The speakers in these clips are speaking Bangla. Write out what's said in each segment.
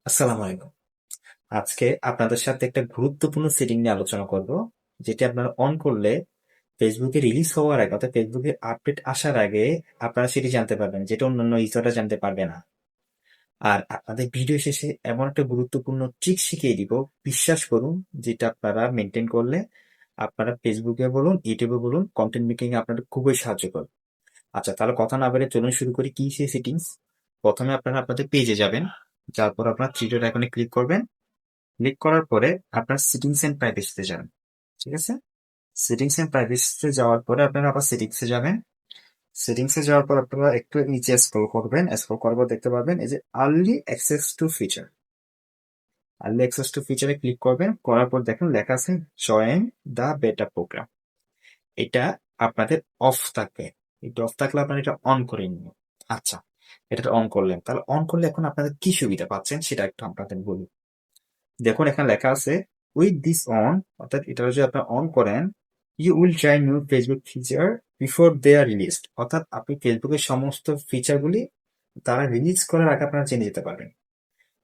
আসসালামু আলাইকুম। আজকে আপনাদের সাথে একটা গুরুত্বপূর্ণ সেটিং নিয়ে আলোচনা করব, যেটি আপনারা অন করলে ফেসবুকে রিলিজ হওয়ার আগে অর্থাৎ ফেসবুকে আপডেট আসার আগে আপনারা সেটি জানতে পারবেন, যেটা অন্যান্য ইউজাররা জানতে পারবে না। আর আপনাদের ভিডিও শেষে এমন একটা গুরুত্বপূর্ণ ট্রিক শিখিয়ে দিব, বিশ্বাস করুন, যেটা আপনারা মেনটেন করলে আপনারা ফেসবুকে বলুন, ইউটিউবে বলুন, কন্টেন্ট মেকিং এ আপনাদের খুবই সাহায্য করবে। আচ্ছা, তাহলে কথা না বেরিয়ে চলুন শুরু করি। কি সেই সেটিংস? প্রথমে আপনারা আপনাদের পেজে যাবেন, তারপর আপনার থ্রি ডট আইকনে ক্লিক করবেন। ক্লিক করার পরে আপনার সেটিংস এন্ড প্রাইভেসিতে যাবেন। ঠিক আছে? সেটিংস এন্ড প্রাইভেসিতে যাওয়ার পরে আপনারা আবার সেটিংসে যাবেন। সেটিংসে যাওয়ার পর আপনারা একটু নিচে স্ক্রল করবেন। স্ক্রল করার পর দেখতে পাবেন এই যে early access to feature. Early access to ফিচারে ক্লিক করবেন। করার পর দেখুন লেখা আছে জয়েন দা বেটা প্রোগ্রাম। এটা আপনাদের অফ থাকবে। এটা অফ থাকলে আপনারা এটা অন করে নিন। আচ্ছা, এটা অন করলেন, তাহলে অন করলে এখন আপনাদের কি সুবিধা পাচ্ছেন সেটা একটু আপনাদের বলি। দেখুন এখানে লেখা আছে উইথ দিস অন, অর্থাৎ এটা যদি আপনি অন করেন, you will try new Facebook feature before they are released, অর্থাৎ আপনি ফেসবুকের সমস্ত ফিচারগুলি তারা রিলিজ করার আগে আপনারা জেনে যেতে পারবেন।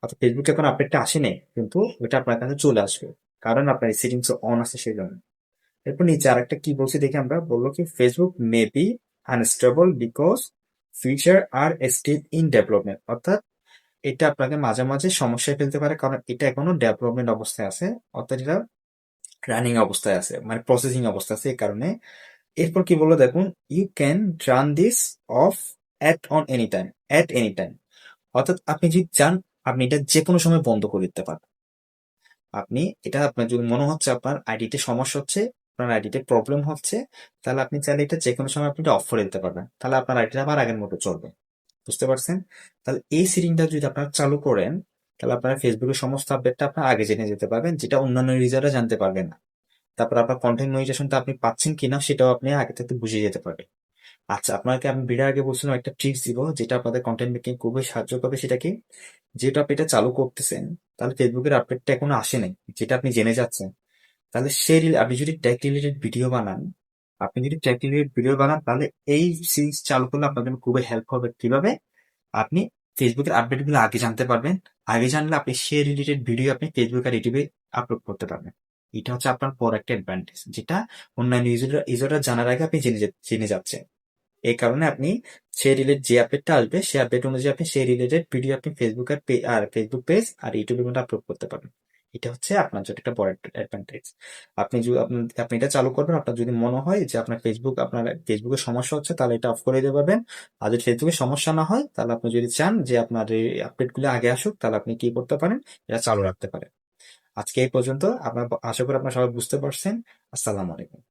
অর্থাৎ ফেসবুকে এখন আপডেটটা আসেনি, কিন্তু ওটা আপনার কাছে চলে আসবে, কারণ আপনার এই সেটিংস অন আছে সেই জন্য। এরপর নিচে আরেকটা কি বলছি দেখে আমরা, বললো কি Facebook may be unstable because feature are still in development, অর্থাৎ এটা আপনাকে মাঝে মাঝে সমস্যায় ফেলতে পারে, কারণ এটা এখনো ডেভেলপমেন্ট অবস্থায় আছে, অর্থাৎ এটা রানিং অবস্থায় আছে, মানে প্রসেসিং অবস্থায় আছে, এই কারণে। এরপর কি বলবো দেখুন, you can run this off at on any time, at any time, অর্থাৎ আপনি যদি চান আপনি এটা যে কোনো সময় বন্ধ করে দিতে পারেন। আপনি এটা আপনার যদি মনে হচ্ছে আপনার আইডিতে সমস্যা হচ্ছে, আপনার আইডিতে প্রবলেম হচ্ছে, তাহলে আপনি চাইলে এটা যে কোনো সময় আপনি এটা অফ করে দিতে পারবেন, তাহলে আপনার আইডিটা আবার আগের মতো চলবে। বুঝতে পারছেন? তাহলে এই সেটিংটা যদি আপনারা চালু করেন, তাহলে আপনারা ফেসবুকের সমস্ত আপডেটটা আপনারা আগে জেনে যেতে পারবেন, যেটা অন্যান্য ইউজাররা জানতে পারবে না। তারপর আপনার কন্টেন্ট মনিটাইজেশনটা আপনি পাচ্ছেন কিনা সেটাও আপনি আগে থেকে বুঝে যেতে পারবেন। আচ্ছা, আপনাকে আমি ভিডিও আগে বলছিলাম একটা ট্রিক্স দিব, যেটা আপনাদের কন্টেন্ট মেকিং খুবই সাহায্য করবে। সেটা কি? যেহেতু আপনি এটা চালু করতেছেন, তাহলে ফেসবুকের আপডেটটা এখনো আসে নাই, যেটা আপনি জেনে যাচ্ছেন, তাহলে আপনি যদি টেক রিলেটেড ভিডিও বানান, তাহলে এই সিরিজ চালু করলে আপনার জন্য খুবই হেল্প হবে। কিভাবে? আপনি ফেসবুকের আপডেট গুলো আগে জানতে পারবেন। আগে জানলে আপনি সে রিলেটেড ভিডিও আপনি ফেসবুক আর ইউটিউবে আপলোড করতে পারবেন। এটা হচ্ছে আপনার বড় একটা অ্যাডভান্টেজ, যেটা অন্যান্য ইউজাররা জানার আগে আপনি জেনে যাচ্ছেন। এই কারণে আপনি সে রিলেটেড যে আপডেটটা আসবে, সেই আপডেট অনুযায়ী আপনি সেই রিলেটেড ভিডিও আপনি ফেসবুক পেজ আর ইউটিউবের মধ্যে আপলোড করতে পারবেন। এটা হচ্ছে আপনার জন্য একটা বড় অ্যাডভান্টেজ। আপনি এটা চালু করবেন, আপনার যদি মনে হয় যে আপনার ফেসবুকের সমস্যা হচ্ছে, তাহলে এটা অফ করে দিতে পারবেন। আর যদি ফেসবুকের সমস্যা না হয়, তাহলে আপনি যদি চান যে আপনার এই আপডেট গুলো আগে আসুক, তাহলে আপনি কি করতে পারেন, এটা চালু রাখতে পারেন। আজকে এই পর্যন্ত। আশা করি আপনার সবাই বুঝতে পারছেন। আসসালামু আলাইকুম।